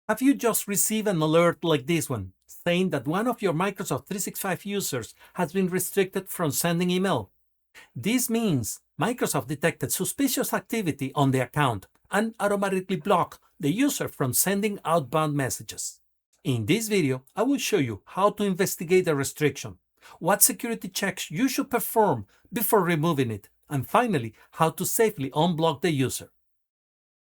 Have you just received an alert like this one, saying that one of your Microsoft 365 users has been restricted from sending email? This means Microsoft detected suspicious activity on the account and automatically blocked the user from sending outbound messages. In this video, I will show you how to investigate the restriction, what security checks you should perform before removing it, and finally, how to safely unblock the user.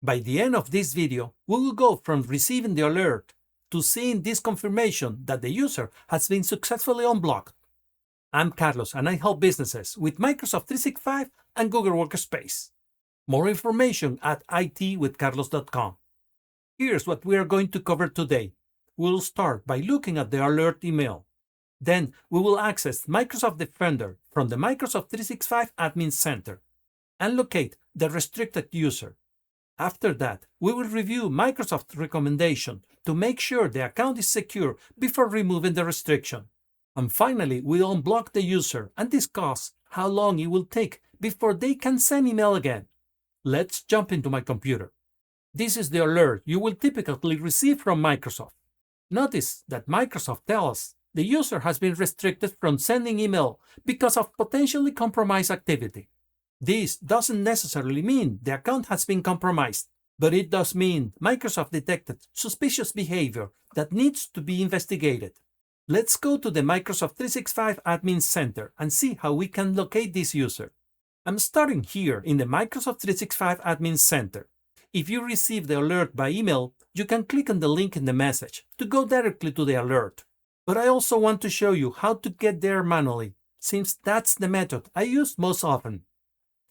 By the end of this video, we will go from receiving the alert to seeing this confirmation that the user has been successfully unblocked. I'm Carlos and I help businesses with Microsoft 365 and Google Workspace. More information at itwithcarlos.com. Here's what we are going to cover today. We'll start by looking at the alert email. Then we will access Microsoft Defender from the Microsoft 365 Admin Center and locate the restricted user. After that, we will review Microsoft's recommendation to make sure the account is secure before removing the restriction. And finally, we'll unblock the user and discuss how long it will take before they can send email again. Let's jump into my computer. This is the alert you will typically receive from Microsoft. Notice that Microsoft tells us the user has been restricted from sending email because of potentially compromised activity. This doesn't necessarily mean the account has been compromised, but it does mean Microsoft detected suspicious behavior that needs to be investigated. Let's go to the Microsoft 365 Admin Center and see how we can locate this user. I'm starting here in the Microsoft 365 Admin Center. If you receive the alert by email, you can click on the link in the message to go directly to the alert. But I also want to show you how to get there manually, since that's the method I use most often.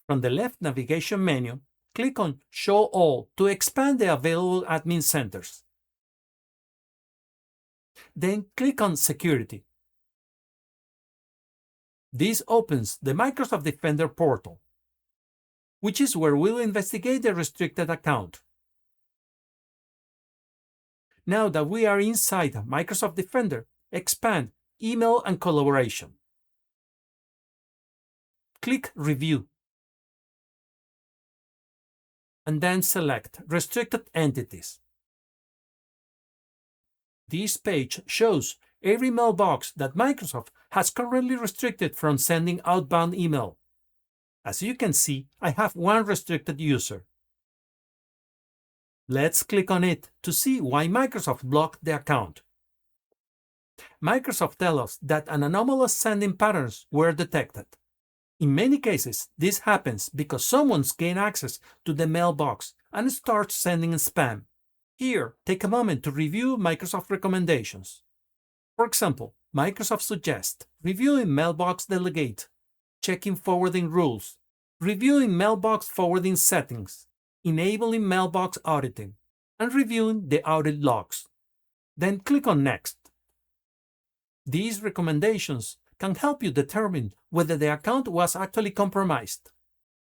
From the left navigation menu, click on Show All to expand the available admin centers. Then click on Security. This opens the Microsoft Defender portal, which is where we'll investigate the restricted account. Now that we are inside Microsoft Defender, expand Email and Collaboration. Click Review. And then select Restricted Entities. This page shows every mailbox that Microsoft has currently restricted from sending outbound email. As you can see, I have one restricted user. Let's click on it to see why Microsoft blocked the account. Microsoft tells us that an anomalous sending patterns were detected. In many cases, this happens because someone's gained access to the mailbox and starts sending spam. Here, take a moment to review Microsoft recommendations. For example, Microsoft suggests reviewing Mailbox Delegate, checking forwarding rules, reviewing mailbox forwarding settings, enabling mailbox auditing, and reviewing the audit logs. Then click on Next. These recommendations can help you determine whether the account was actually compromised.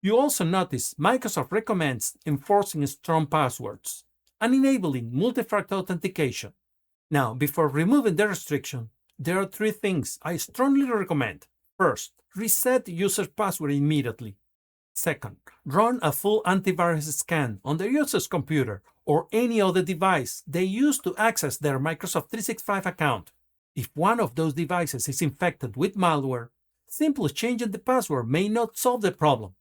You also notice Microsoft recommends enforcing strong passwords and enabling multi-factor authentication. Now, before removing the restriction, there are 3 things I strongly recommend. First, reset the user's password immediately. Second, run a full antivirus scan on the user's computer or any other device they use to access their Microsoft 365 account. If one of those devices is infected with malware, simply changing the password may not solve the problem.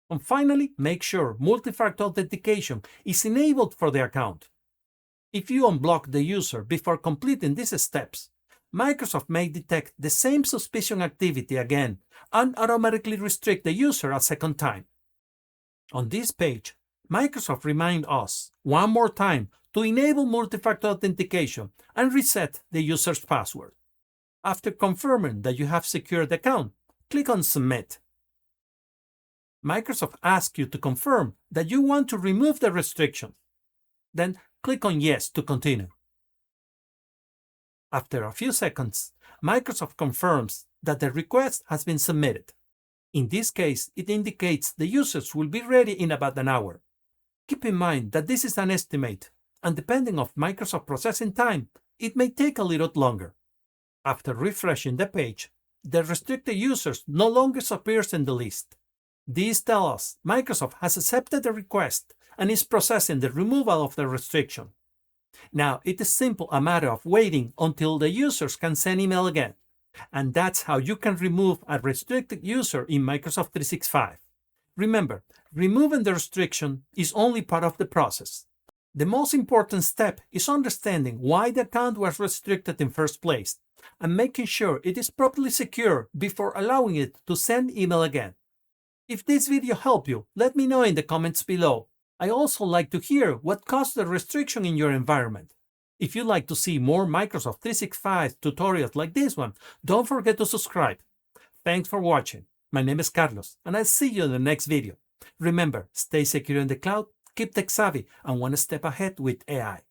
And finally, make sure multi-factor authentication is enabled for the account. If you unblock the user before completing these steps, Microsoft may detect the same suspicious activity again and automatically restrict the user a second time. On this page, Microsoft reminds us one more time to enable multi-factor authentication and reset the user's password. After confirming that you have secured the account, click on Submit. Microsoft asks you to confirm that you want to remove the restriction. Then click on Yes to continue. After a few seconds, Microsoft confirms that the request has been submitted. In this case, it indicates the users will be ready in about an hour. Keep in mind that this is an estimate, and depending on Microsoft processing time, it may take a little longer. After refreshing the page, the restricted users no longer appears in the list. This tells us Microsoft has accepted the request and is processing the removal of the restriction. Now, it is simply a matter of waiting until the users can send email again. And that's how you can remove a restricted user in Microsoft 365. Remember, removing the restriction is only part of the process. The most important step is understanding why the account was restricted in first place and making sure it is properly secure before allowing it to send email again. If this video helped you, let me know in the comments below. I also like to hear what caused the restriction in your environment. If you'd like to see more Microsoft 365 tutorials like this one, don't forget to subscribe. Thanks for watching. My name is Carlos, and I'll see you in the next video. Remember, stay secure in the cloud, keep tech savvy, and one step ahead with AI.